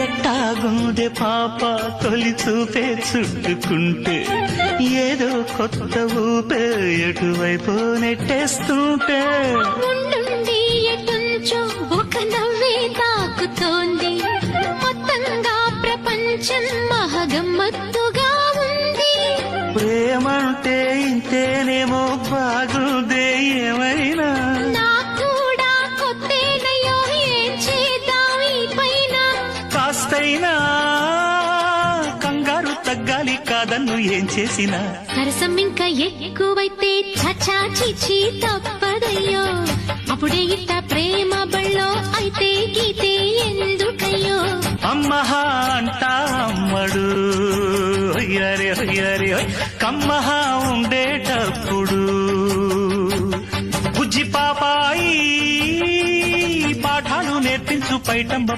ఎట్టాగుందే పాప తొలి చూపే చుట్టుకుంటే ఏదో కొత్త ఊపే ఎటువైపు నెట్టేస్తుంటే ఉండుండి ఎటుంచో ఒక నవ్వే తాకుతోంది మొత్తంగా ప్రపంచం మహగమ్మత్తుగా ఉంది ప్రేమంటే ఇంతేనేమో బాగుందే ఏమైనా నాకు కూడా కొత్తేనయ్యో ఏం చేద్దాం ఈ పైన కాస్తైనా కంగారు తగ్గాలి కాదన్ను ఏం చేసినా సరసం ఇంకా ఎక్కువైతే చచా చిచి తప్పదయ్యో అప్పుడే ఇట్ట ప్రేమ బళ్ళో అయితే గీతే ఎందుకయ్యో అమ్మహా అంటా అమ్మడు అయ్యారే అయ్యారే కమ్మహా ఉండేటప్పుడు బుజ్జి పాపాయి పాఠాలు నేర్పించు పైటమ్మ